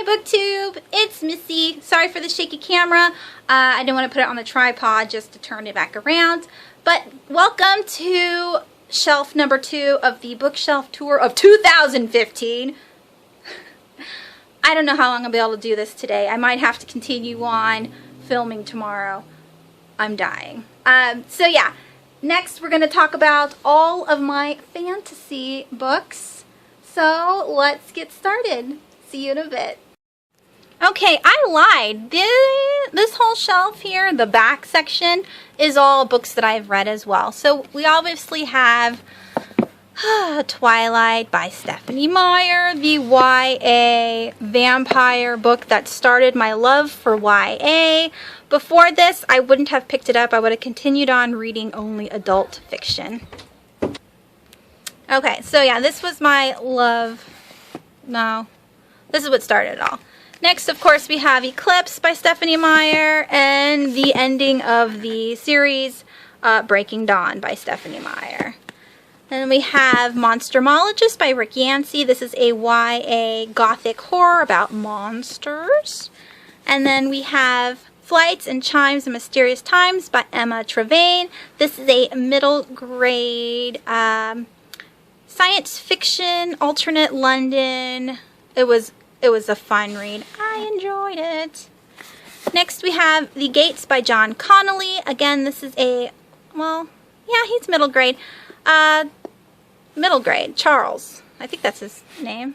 BookTube, it's Missy. Sorry for the shaky camera. I didn't want to put it on the tripod just to turn it back around. But welcome to shelf number 2 of the bookshelf tour of 2015. I don't know how long I'll be able to do this today. I might have to continue on filming tomorrow. I'm dying. So yeah, next we're going to talk about all of my fantasy books. So let's get started. See you in a bit. Okay, I lied. This whole shelf here, the back section, is all books that I've read as well. So we obviously have Twilight by Stephanie Meyer, the YA vampire book that started my love for YA. Before this, I wouldn't have picked it up. I would have continued on reading only adult fiction. Okay, so yeah, this was my love. No, this is what started it all. Next, of course, we have Eclipse by Stephanie Meyer and the ending of the series, Breaking Dawn by Stephanie Meyer. Then we have Monstermologist by Rick Yancey. This is a YA gothic horror about monsters. And then we have Flights and Chimes and Mysterious Times by Emma Trevane. This is a middle grade science fiction, alternate London. It was a fun read. I enjoyed it. Next we have The Gates by John Connolly. Again, this is a, well, yeah, he's middle grade. Middle grade, Charles. I think that's his name.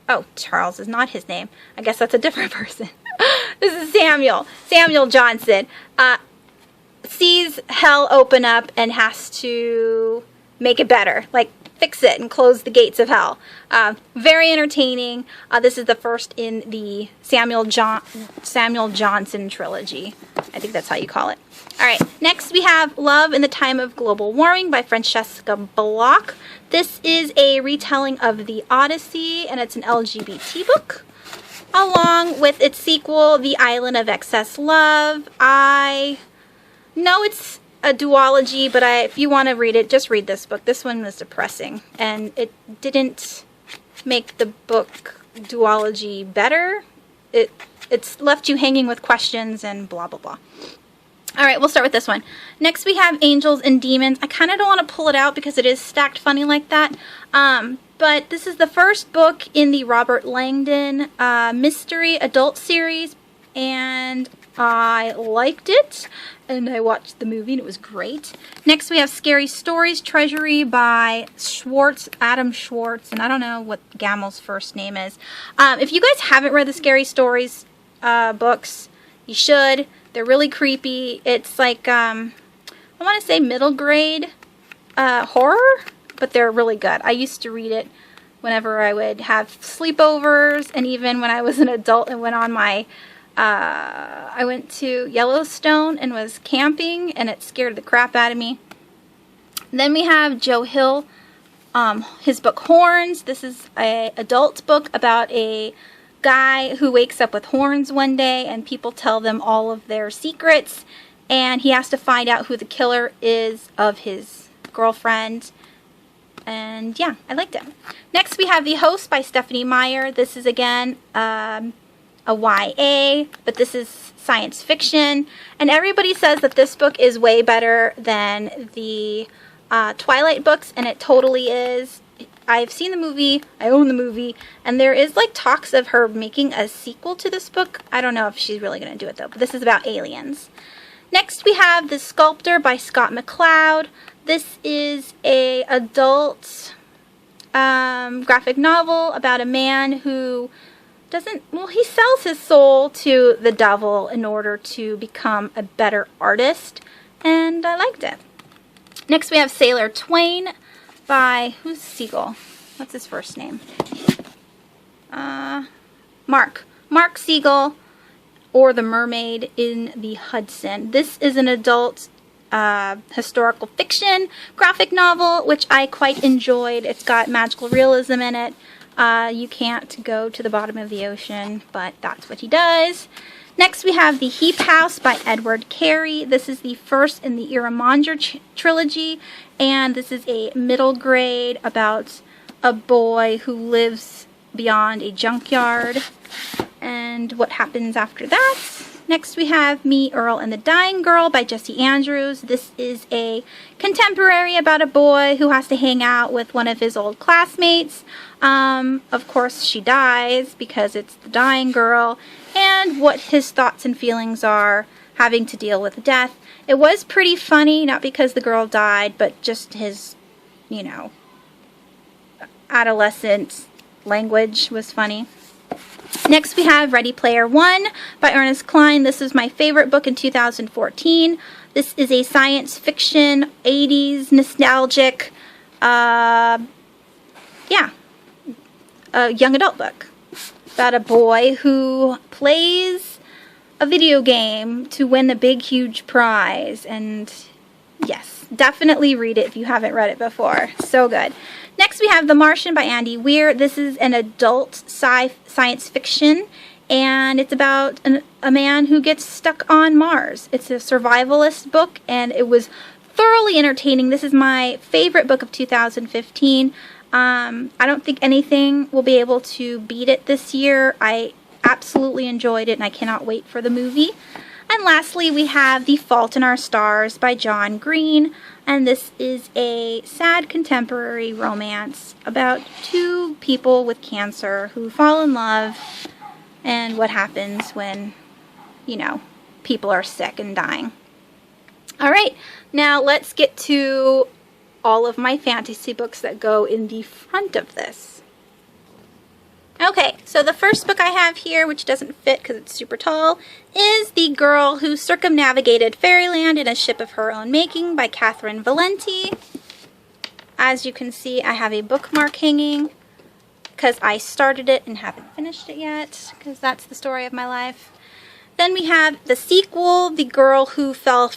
Oh, Charles is not his name. I guess that's a different person. This is Samuel Johnson. Sees hell open up and has to make it better. Like, fix it and close the gates of hell. Very entertaining. This is the first in the Samuel Johnson trilogy. I think that's how you call it. Alright, next we have Love in the Time of Global Warming by Francesca Bloch. This is a retelling of the Odyssey, and it's an LGBT book, along with its sequel, The Island of Excess Love. I know it's a duology, but if you want to read it, just read this book. This one was depressing, and it didn't make the book duology better. It's left you hanging with questions and blah blah blah. Alright, we'll start with this one. Next we have Angels and Demons. I kind of don't want to pull it out because it is stacked funny like that. But this is the first book in the Robert Langdon mystery adult series, and I liked it, and I watched the movie, and it was great. Next, we have Scary Stories Treasury by Adam Schwartz, and I don't know what Gamel's first name is. If you guys haven't read the Scary Stories books, you should. They're really creepy. It's like, I want to say middle grade horror, but they're really good. I used to read it whenever I would have sleepovers, and even when I was an adult and went on my I went to Yellowstone and was camping, and it scared the crap out of me. Then we have Joe Hill, his book Horns. This is an adult book about a guy who wakes up with horns one day, and people tell them all of their secrets, and he has to find out who the killer is of his girlfriend. And yeah, I liked it. Next we have The Host by Stephanie Meyer. This is again a YA, but this is science fiction, and everybody says that this book is way better than the Twilight books, and it totally is. I've seen the movie, I own the movie, and there is like talks of her making a sequel to this book. I don't know if she's really going to do it though, but this is about aliens. Next we have The Sculptor by Scott McCloud. This is a adult graphic novel about a man who he sells his soul to the devil in order to become a better artist, and I liked it. Next we have Sailor Twain by, who's Siegel? What's his first name? Mark Siegel, or The Mermaid in the Hudson. This is an adult historical fiction graphic novel, which I quite enjoyed. It's got magical realism in it. You can't go to the bottom of the ocean, but that's what he does. Next we have The Heap House by Edward Carey. This is the first in the Iramanger trilogy, and this is a middle grade about a boy who lives beyond a junkyard. and what happens after that. Next we have Me, Earl, and the Dying Girl by Jesse Andrews. This is a contemporary about a boy who has to hang out with one of his old classmates. Of course she dies because it's the dying girl, and what his thoughts and feelings are having to deal with death. It was pretty funny, not because the girl died, but just his, you know, adolescent language was funny. Next we have Ready Player One by Ernest Cline. This is my favorite book in 2014. This is a science fiction, 80s, nostalgic, a young adult book about a boy who plays a video game to win a big, huge prize. And yes, definitely read it if you haven't read it before. So good. Next we have The Martian by Andy Weir. This is an adult science fiction, and it's about a man who gets stuck on Mars. It's a survivalist book, and it was thoroughly entertaining. This is my favorite book of 2015. I don't think anything will be able to beat it this year. I absolutely enjoyed it, and I cannot wait for the movie. And lastly, we have The Fault in Our Stars by John Green, and this is a sad contemporary romance about two people with cancer who fall in love and what happens when, you know, people are sick and dying. Alright, now let's get to all of my fantasy books that go in the front of this. Okay, so the first book I have here, which doesn't fit because it's super tall, is The Girl Who Circumnavigated Fairyland in a Ship of Her Own Making by Catherine Valenti. As you can see, I have a bookmark hanging because I started it and haven't finished it yet, because that's the story of my life. Then we have the sequel, The Girl Who Fell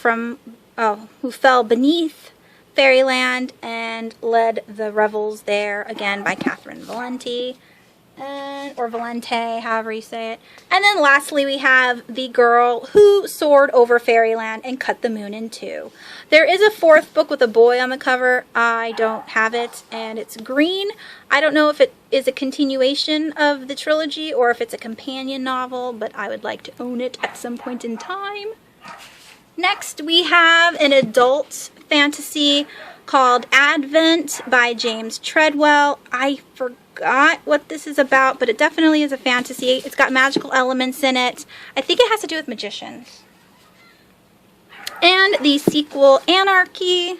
Beneath Fairyland and Led the Revels There, again by Catherine Valenti. Or Valente, however you say it. And then lastly we have The Girl Who Soared Over Fairyland and Cut the Moon in Two. There is a fourth book with a boy on the cover. I don't have it, and it's green. I don't know if it is a continuation of the trilogy or if it's a companion novel, but I would like to own it at some point in time. Next we have an adult fantasy called Advent by James Treadwell. I forgot what this is about, but it definitely is a fantasy. It's got magical elements in it. I think it has to do with magicians. And the sequel, Anarchy.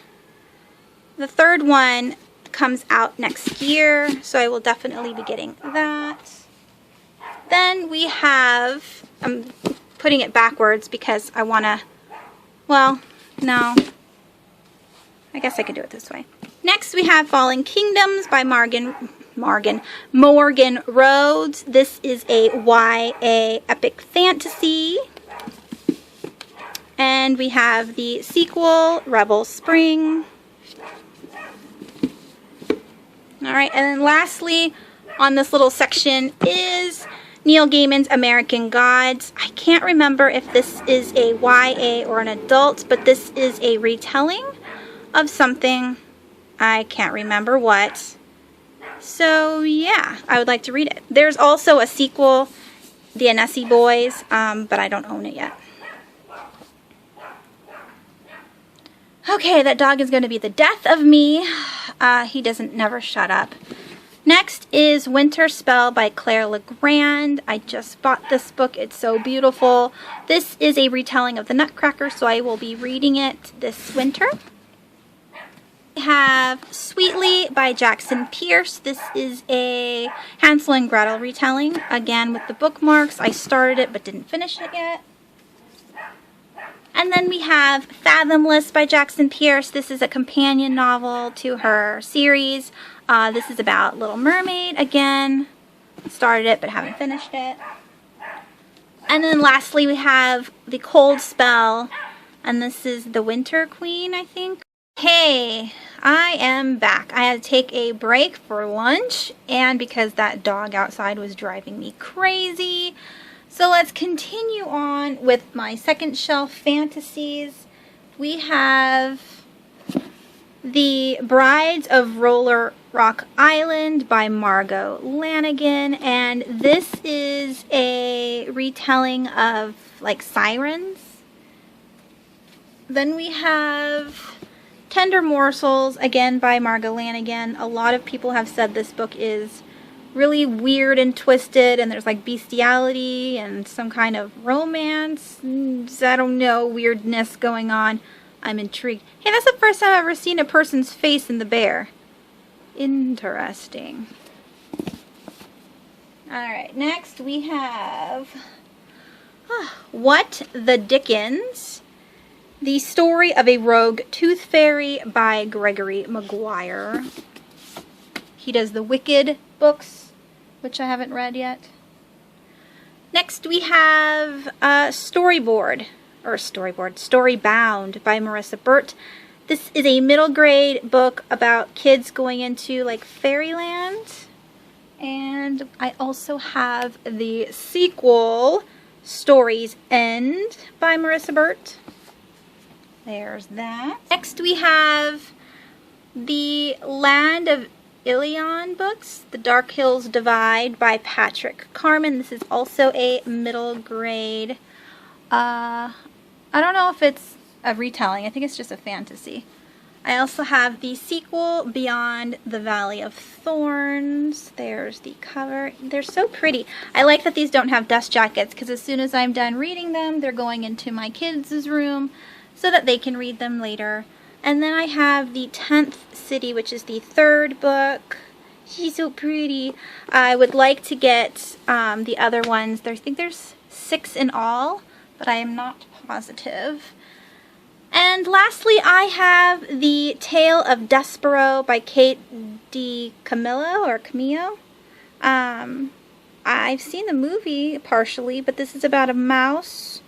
The third one comes out next year, so I will definitely be getting that. Then we have, I'm putting it backwards because I want to, well, no. I guess I could do it this way. Next we have Fallen Kingdoms by Morgan Rhodes. This is a YA epic fantasy. And we have the sequel, Rebel Spring. Alright, and then lastly on this little section is Neil Gaiman's American Gods. I can't remember if this is a YA or an adult, but this is a retelling of something. I can't remember what. So yeah, I would like to read it. There's also a sequel, The Annecy Boys, but I don't own it yet. Okay, that dog is going to be the death of me. He doesn't never shut up. Next is Winter Spell by Claire Legrand. I just bought this book. It's so beautiful. This is a retelling of The Nutcracker, so I will be reading it this winter. We have Sweetly by Jackson Pierce. This is a Hansel and Gretel retelling, again with the bookmarks. I started it but didn't finish it yet. And then we have Fathomless by Jackson Pierce. This is a companion novel to her series. This is about Little Mermaid again. Started it but haven't finished it. And then lastly we have The Cold Spell, and this is The Winter Queen, I think. Hey, I am back. I had to take a break for lunch, and because that dog outside was driving me crazy. So let's continue on with my second shelf fantasies. We have The Brides of Roller Rock Island by Margot Lanigan, and this is a retelling of like sirens. Then we have Tender Morsels, again by Margot Lanigan. A lot of people have said this book is really weird and twisted, and there's like bestiality and some kind of romance, I don't know, weirdness going on. I'm intrigued. Hey, that's the first time I've ever seen a person's face in the bear. Interesting. Alright, next we have What the Dickens? The Story of a Rogue Tooth Fairy by Gregory Maguire. He does the Wicked books, which I haven't read yet. Next we have Storybound by Marissa Burt. This is a middle grade book about kids going into like fairyland. And I also have the sequel, Story's End by Marissa Burt. There's that. Next we have the Land of Ilion books, The Dark Hills Divide by Patrick Carman. This is also a middle grade. I don't know if it's a retelling. I think it's just a fantasy. I also have the sequel, Beyond the Valley of Thorns. There's the cover. They're so pretty. I like that these don't have dust jackets because as soon as I'm done reading them, they're going into my kids' room so that they can read them later. And then I have the 10th City, which is the third book. She's so pretty. I would like to get the other ones. I think there's 6 in all, but I am not positive. And lastly, I have the Tale of Despero by Kate Camillo. I've seen the movie partially, but this is about a mouse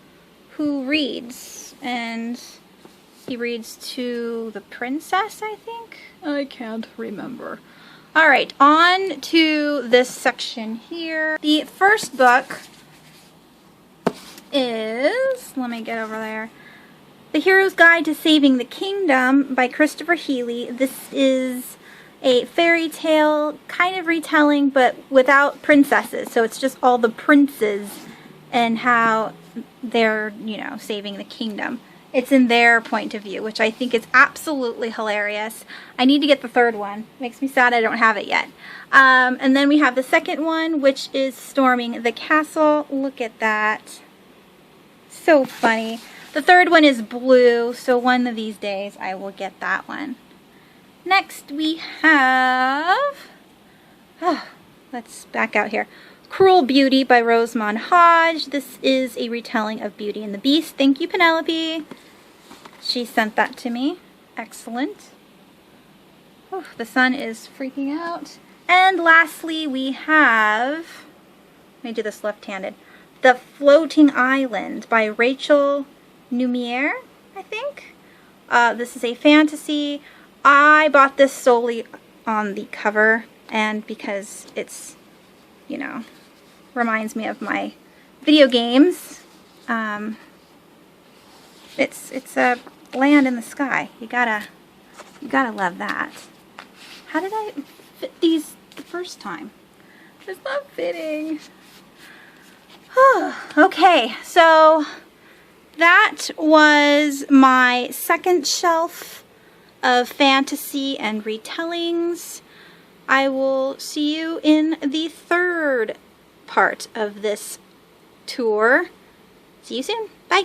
who reads, and he reads to the princess, I think? I can't remember. Alright, on to this section here. The first book is, let me get over there, The Hero's Guide to Saving the Kingdom by Christopher Healy. This is a fairy tale kind of retelling, but without princesses. So it's just all the princes and how they're, you know, saving the kingdom. It's in their point of view, which I think is absolutely hilarious. I need to get the third one. Makes me sad I don't have it yet. And then we have the second one, which is Storming the Castle. Look at that. So funny. The third one is blue, so one of these days I will get that one. Next we have, let's back out here. Cruel Beauty by Rosamund Hodge. This is a retelling of Beauty and the Beast. Thank you, Penelope. She sent that to me. Excellent. Oh, the sun is freaking out. And lastly, we have, let me do this left-handed, The Floating Island by Rachel Numiere, I think. This is a fantasy. I bought this solely on the cover and because it's, you know, reminds me of my video games. It's a land in the sky. You gotta love that. How did I fit these the first time? It's not fitting. Okay, so that was my second shelf of fantasy and retellings. I will see you in the third part of this tour. See you soon. Bye.